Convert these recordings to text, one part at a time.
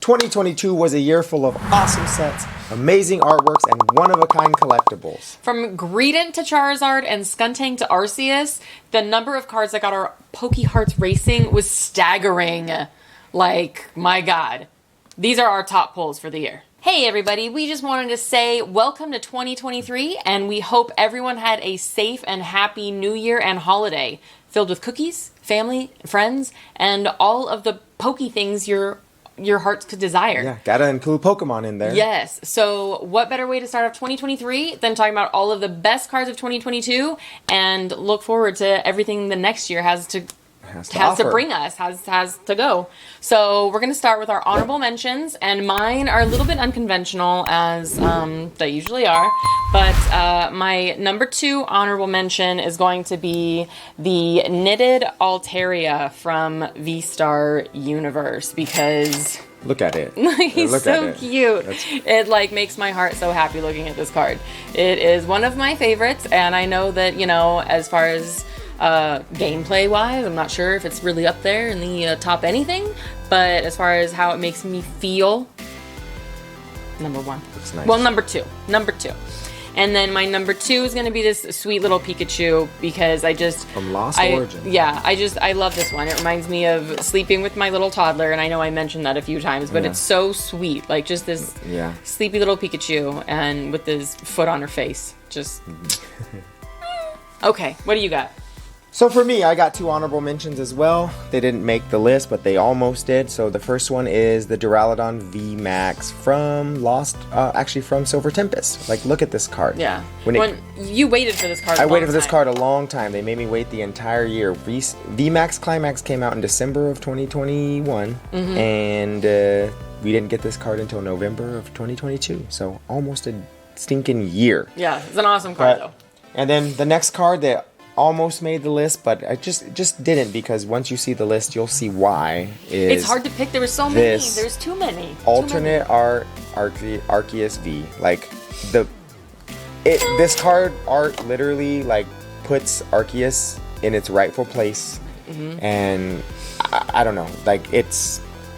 2022 was a year full of awesome sets, amazing artworks, and one-of-a-kind collectibles. From Greedent to Charizard and Skuntank to Arceus, the number of cards that got our Poke Hearts racing was staggering. Like, my God. These are our top pulls for the year. Hey everybody, we just wanted to say welcome to 2023, and we hope everyone had a safe and happy new year and holiday, filled with cookies, family, friends, and all of the pokey things your hearts could desire. Yeah, gotta include Pokemon in there. Yes. So what better way to start off 2023 than talking about all of the best cards of 2022 and look forward to everything the next year has to bring us, has to go. So we're going to start with our honorable mentions, and mine are a little bit unconventional, as they usually are, but my number 2 honorable mention is going to be the knitted Altaria from V-Star Universe, because look at it. He's so cute. It like makes my heart so happy looking at this card. It is one of my favorites, and I know that, you know, as far as gameplay wise, I'm not sure if it's really up there in the top anything, but as far as how it makes me feel, number 1. It's nice. Well, number 2. And then my number 2 is going to be this sweet little Pikachu, because from Lost Origin. Yeah, I love this one. It reminds me of sleeping with my little toddler, and I know I mentioned that a few times, but it's so sweet. Like, just this sleepy little Pikachu, and with his foot on her face. Just Okay, what do you got? So for me, I got 2 honorable mentions as well. They didn't make the list, but they almost did. So the first one is the Duraludon VMAX from Silver Tempest. Like, look at this card. Yeah. When you waited for this card I waited for this card a long time. They made me wait the entire year. VMAX Climax came out in December of 2021, and we didn't get this card until November of 2022. So almost a stinking year. Yeah, it's an awesome card, though. And then the next card that almost made the list, but I just didn't, because once you see the list, you'll see why. It's hard to pick. There were so many. There's too many. Alternate art Arceus V. Like, this card art literally like puts Arceus in its rightful place, and I don't know. Like,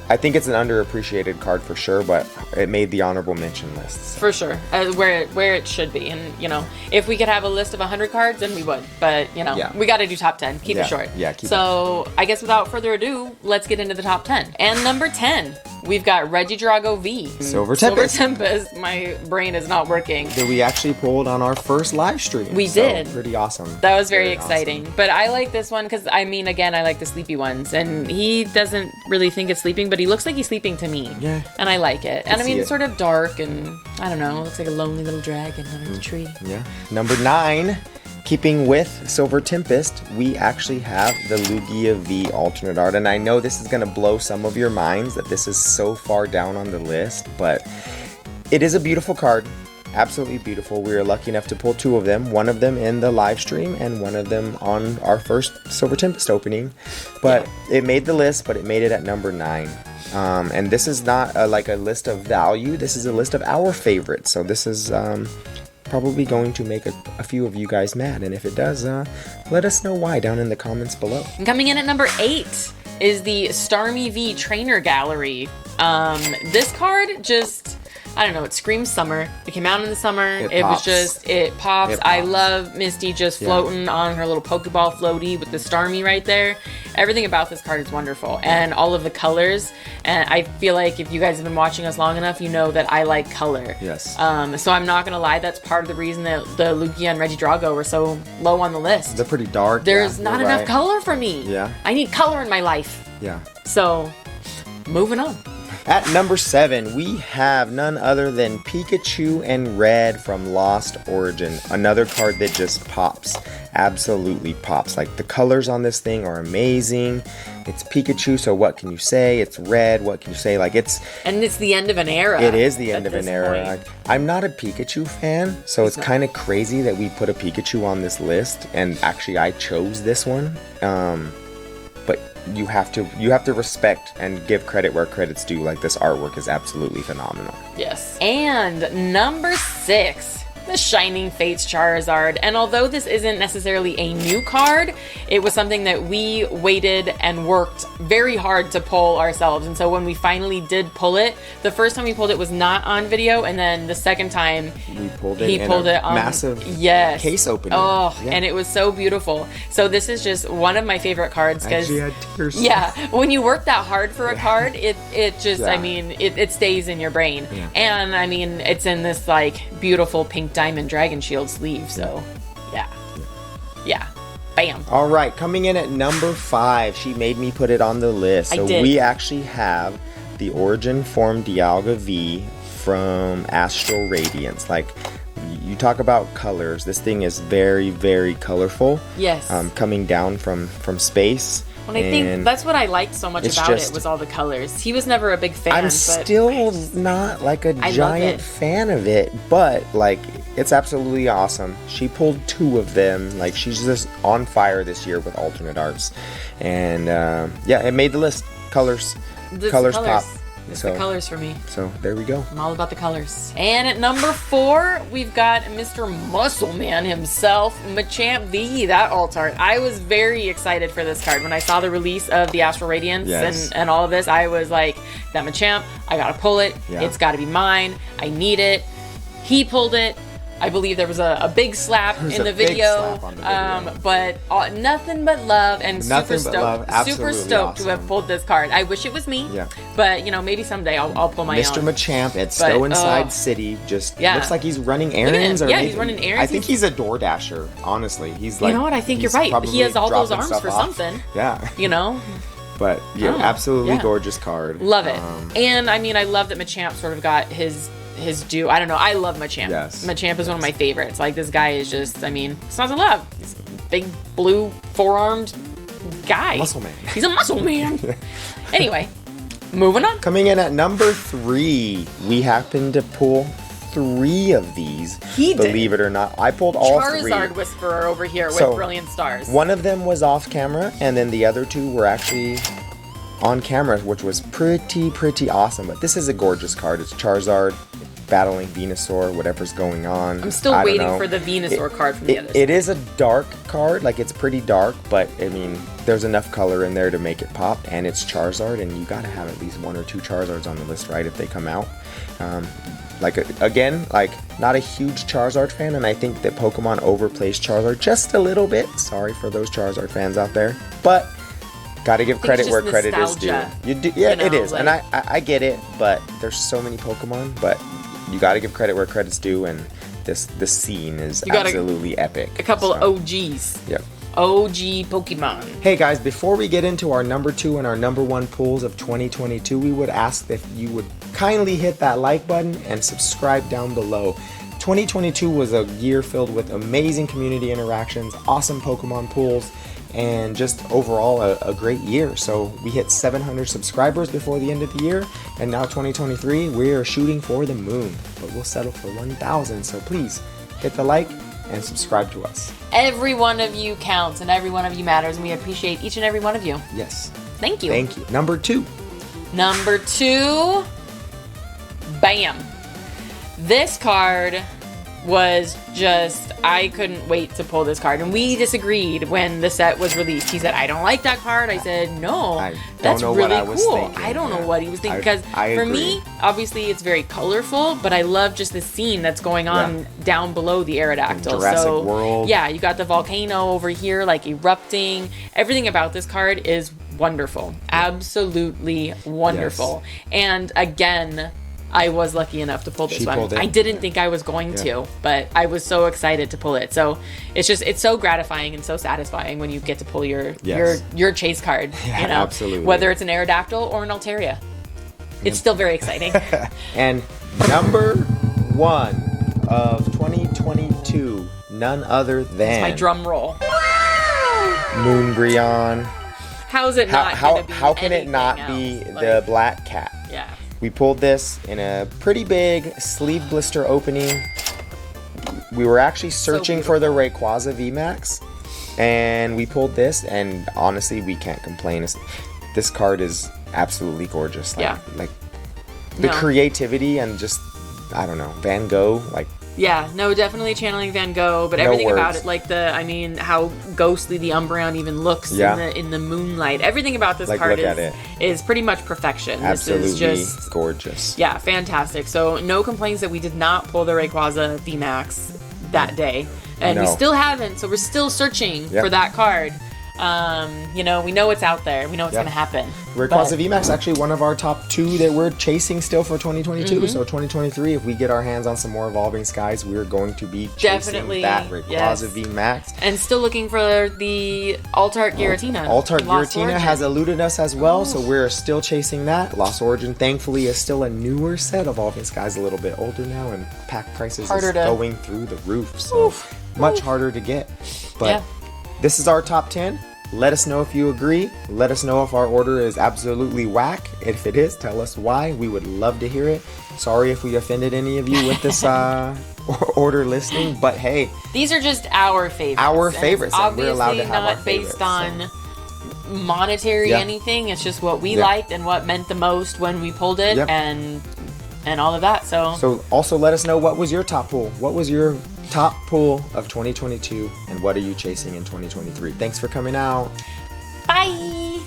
I think it's an underappreciated card for sure, but it made the honorable mention list. So. For sure, where it should be. And, you know, if we could have a list of 100 cards, then we would. But, you know, we got to do top 10. Keep it short. Yeah, keep it. So, I guess without further ado, let's get into the top 10. And number 10, we've got Regidrago V. Silver Tempest. My brain is not working. That we actually pulled on our first live stream. We did. Pretty awesome. That was very exciting. Awesome. But I like this one because, I mean, again, I like the sleepy ones. And he doesn't really think it's sleeping, but he looks like he's sleeping to me. Yeah. And I like it. And I mean, it's sort of dark, and I don't know, looks like a lonely little dragon under the tree. Yeah. Number 9, keeping with Silver Tempest, we actually have the Lugia V alternate art. And I know this is going to blow some of your minds that this is so far down on the list, but it is a beautiful card. Absolutely beautiful. We were lucky enough to pull 2 of them. One of them in the live stream and one of them on our first Silver Tempest opening. But it made the list, but it made it at number 9. And this is not like a list of value. This is a list of our favorites. So this is probably going to make a few of you guys mad. And if it does, let us know why down in the comments below. And coming in at number 8 is the Starmie V Trainer Gallery. This card just, I don't know, it screams summer. It came out in the summer. It pops. I love Misty just floating on her little Pokeball floaty with the Starmie right there. Everything about this card is wonderful. And all of the colors. And I feel like if you guys have been watching us long enough, you know that I like color. Yes. So I'm not going to lie, that's part of the reason that the Lugia and Regidrago were so low on the list. They're pretty dark. There's not enough color for me. Yeah. I need color in my life. Yeah. So, moving on. At number 7, we have none other than Pikachu and Red from Lost Origin. Another card that just pops. Absolutely pops. Like, the colors on this thing are amazing. It's Pikachu, so what can you say? It's Red, what can you say? Like, And it's the end of an era. It is the end of an era. Like, I'm not a Pikachu fan, so it's kind of crazy that we put a Pikachu on this list. And actually, I chose this one. But you have to respect and give credit where credit's due. Like, this artwork is absolutely phenomenal. Yes. And number 6, the Shining Fates Charizard. And although this isn't necessarily a new card, it was something that we waited and worked very hard to pull ourselves. And so when we finally did pull it, the first time we pulled it was not on video, and then the second time we pulled it, he pulled it on massive case opening. Oh, yeah. And it was so beautiful. So this is just one of my favorite cards because when you work that hard for a card, it just I mean it stays in your brain. Yeah. And I mean it's in this like beautiful pink diamond dragon shield sleeve. So yeah. Bam. All right, coming in at number 5. She made me put it on the list. So we actually have the Origin Form Dialga V from Astral Radiance. Like, you talk about colors. This thing is very, very colorful. Yes. Coming down from space. Well, I think that's what I liked so much about it was all the colors. He was never a big fan. I'm still not like a giant fan of it, but like it's absolutely awesome. She pulled 2 of them. Like she's just on fire this year with alternate arts, and yeah, it made the list. Colors pop. It's the colors for me. So there we go. I'm all about the colors. And at number 4, we've got Mr. Muscle Man himself, Machamp V, that alt art. I was very excited for this card. When I saw the release of the Astral Radiance and all of this, I was like, that Machamp, I gotta pull it. Yeah. It's gotta be mine. I need it. He pulled it. I believe there was a big slap in the video, but nothing but love and super stoked to have pulled this card. I wish it was me, but you know, maybe someday I'll pull my Mr. own. Machamp at Stow Inside City just looks like he's running errands. He's running errands. I think he's a door dasher, honestly. He's like, you know what? I think you're right. He has all those arms for something. Yeah. You know? But absolutely gorgeous card. Love it. And I mean, I love that Machamp sort of got his due. I don't know. I love Machamp. Yes. Machamp is one of my favorites. Like, this guy is just, I mean, it's not to love. He's a big, blue, four-armed guy. Muscle man. He's a muscle man. Anyway, moving on. Coming in at number 3, we happened to pull 3 of these. Believe it or not. I pulled all 3. Charizard Whisperer over here with Brilliant Stars. One of them was off camera, and then the other 2 were actually on camera, which was pretty awesome. But this is a gorgeous card. It's Charizard battling Venusaur, whatever's going on. I'm still waiting for the Venusaur card from the other side. It is a dark card, like it's pretty dark, but I mean, there's enough color in there to make it pop, and it's Charizard, and you gotta have at least 1 or 2 Charizards on the list, right, if they come out. Again, not a huge Charizard fan, and I think that Pokemon overplays Charizard just a little bit. Sorry for those Charizard fans out there, but gotta give credit where credit is due. It is, and I get it, but there's so many Pokemon, but you gotta give credit where credit's due, and this scene is absolutely epic. A couple of OGs. Yep. OG Pokemon. Hey guys, before we get into our number 2 and our number 1 pulls of 2022, we would ask if you would kindly hit that like button and subscribe down below. 2022 was a year filled with amazing community interactions, awesome Pokemon pulls, and just overall a great year. So we hit 700 subscribers before the end of the year, and now 2023 we are shooting for the moon, but we'll settle for 1,000. So please hit the like and subscribe to us. Every one of you counts, and every one of you matters, and we appreciate each and every one of you. Yes. Thank you. Thank you. Number 2. Number 2. Bam. This card was just, I couldn't wait to pull this card, and we disagreed when the set was released. He said, I don't like that card. I said, no, that's really cool. I don't know what he was thinking, because for me, obviously it's very colorful, but I love just the scene that's going on down below the Aerodactyl. Jurassic World. Yeah, you got the volcano over here like erupting. Everything about this card is wonderful. Absolutely wonderful. Yes. And again, I was lucky enough to pull this one. I didn't think I was going to, but I was so excited to pull it. So it's so gratifying and so satisfying when you get to pull your chase card. Yeah, you know, absolutely. Whether it's an Aerodactyl or an Altaria, it's still very exciting. And number 1 of 2022, none other than it's my drum roll. Moonbreon. How's it not? How can it not be the Black Cat? Yeah. We pulled this in a pretty big sleeve blister opening. We were actually searching for the Rayquaza VMAX, and we pulled this, and honestly, we can't complain. This card is absolutely gorgeous. Like the creativity and just, I don't know, Van Gogh, like Yeah, no, definitely channeling Van Gogh, but No everything words. about it, like how ghostly the Umbreon even looks in the moonlight. Everything about this card is pretty much perfection. Absolutely this is just gorgeous. Yeah, fantastic. So no complaints that we did not pull the Rayquaza VMAX that day, and we still haven't. So we're still searching for that card. You know, we know it's out there. We know it's going to happen. Rayquaza VMAX actually one of our top 2 that we're chasing still for 2022. So 2023, if we get our hands on some more Evolving Skies, we're going to be chasing that Rayquaza VMAX. And still looking for the Altart Giratina. Altart Giratina has eluded us as well, so we're still chasing that. Lost Origin, thankfully, is still a newer set. Evolving Skies a little bit older now, and pack prices is going through the roof. So much harder to get. But this is our top 10. Let us know if you agree. Let us know if our order is absolutely whack. If it is, tell us why. We would love to hear it. Sorry if we offended any of you with this order listing, but hey. These are just our favorites. Our favorites. Obviously we're allowed to have not our based favorites, on monetary anything. It's just what we liked and what meant the most when we pulled it and all of that. So also let us know, what was your top pull? What was your top pull of 2022, and what are you chasing in 2023? Thanks for coming out. Bye.